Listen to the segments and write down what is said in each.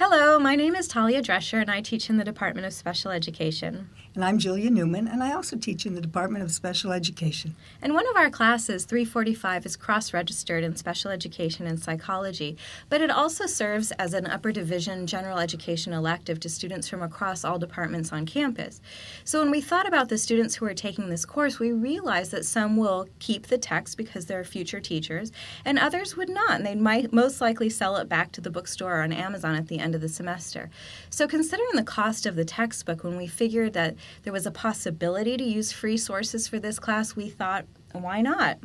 Hello, my name is Talya Drescher, and I teach in the Department of Special Education. And I'm Julia Newman, and I also teach in the Department of Special Education. And one of our classes, 345, is cross-registered in special education and psychology, but it also serves as an upper division general education elective to students from across all departments on campus. So when we thought about the students who are taking this course, we realized that some will keep the text because they're future teachers, and others would not, and they might most likely sell it back to the bookstore or on Amazon at the end of the semester. So considering the cost of the textbook, when we figured that there was a possibility to use free sources for this class, we thought, why not?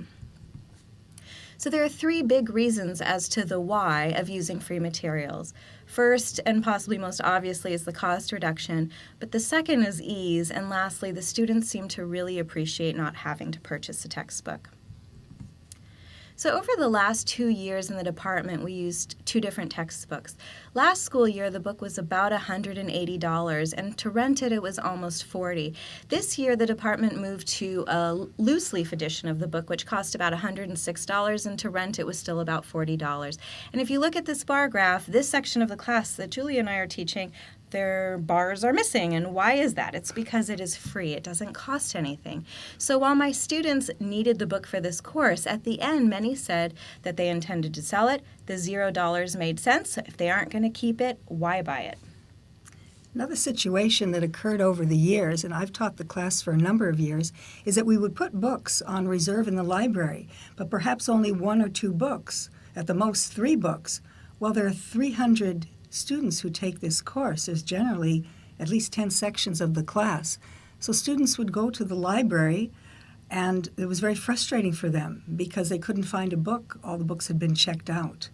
So there are three big reasons as to the why of using free materials. First, and possibly most obviously, is the cost reduction, but the second is ease, and lastly, the students seem to really appreciate not having to purchase a textbook. So over the last 2 years in the department, we used two different textbooks. Last school year, the book was about $180, and to rent it, it was almost $40. This year, the department moved to a loose leaf edition of the book, which cost about $106, and to rent, it was still about $40. And if you look at this bar graph, this section of the class that Julia and I are teaching, their bars are missing. And why is that? It's because it is free. It doesn't cost anything. So while my students needed the book for this course, at the end, many said that they intended to sell it. The $0 made sense. If they aren't going to keep it, why buy it? Another situation that occurred over the years, and I've taught the class for a number of years, is that we would put books on reserve in the library, but perhaps only 1 or 2 books, at the most 3 books. Well, there are 300 students who take this course. There's generally at least 10 sections of the class. So students would go to the library, and it was very frustrating for them because they couldn't find a book. All the books had been checked out.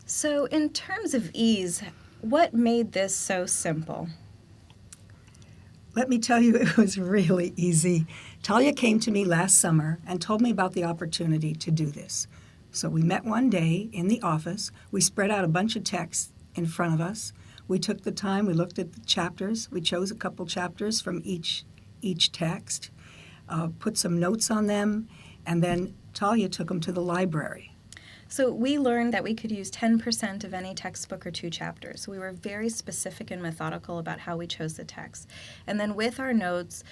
So in terms of ease, what made this so simple? Let me tell you, it was really easy. Talya came to me last summer and told me about the opportunity to do this. So we met one day in the office. We spread out a bunch of text in front of us. We took the time, we looked at the chapters. We chose a couple chapters from each text, put some notes on them, and then Talya took them to the library. So we learned that we could use 10% of any textbook or 2 chapters. So we were very specific and methodical about how we chose the text. And then with our notes,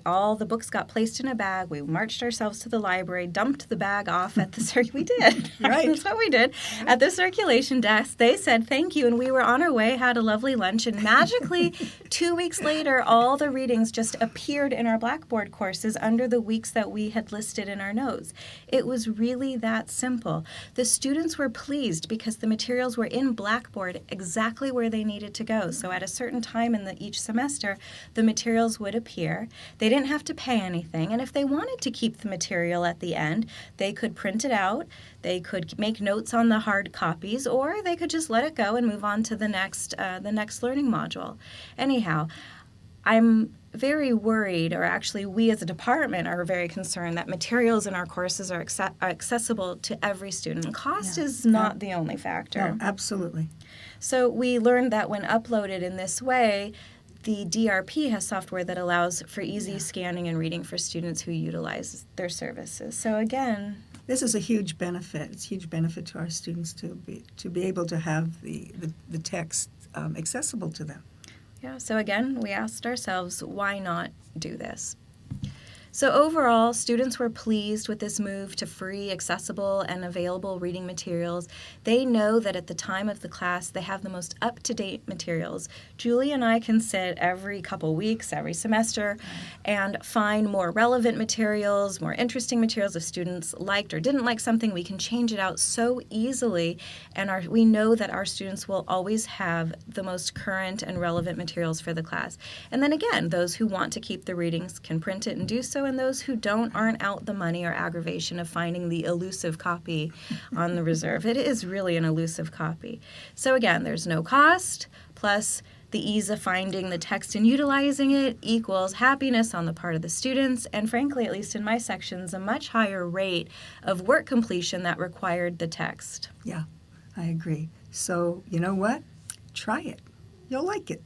all the books got placed in a bag. We marched ourselves to the library, dumped the bag off at the we did. Right. That's what we did. At the circulation desk, they said thank you, and we were on our way, had a lovely lunch, and magically 2 weeks later, all the readings just appeared in our Blackboard courses under the weeks that we had listed in our notes. It was really that simple. The students were pleased because the materials were in Blackboard exactly where they needed to go. So at a certain time in each semester, the materials would appear. They didn't have to pay anything, and if they wanted to keep the material at the end, they could print it out, they could make notes on the hard copies, or they could just let it go and move on to the next learning module. Anyhow, I'm very worried, or actually we as a department are very concerned that materials in our courses are accessible to every student. And cost is not the only factor. No, absolutely. So we learned that when uploaded in this way, the DRP has software that allows for easy scanning and reading for students who utilize their services. So again, this is a huge benefit. It's a huge benefit to our students to be able to have the text accessible to them. Yeah, so again, we asked ourselves, why not do this? So overall, students were pleased with this move to free, accessible, and available reading materials. They know that at the time of the class, they have the most up-to-date materials. Julie and I can sit every couple weeks, every semester, and find more relevant materials, more interesting materials. If students liked or didn't like something, we can change it out so easily, and we know that our students will always have the most current and relevant materials for the class. And then again, those who want to keep the readings can print it and do so, and those who don't aren't out the money or aggravation of finding the elusive copy on the reserve. It is really an elusive copy. So again, there's no cost, plus the ease of finding the text and utilizing it equals happiness on the part of the students, and frankly, at least in my sections, a much higher rate of work completion that required the text. Yeah, I agree. So you know what? Try it. You'll like it.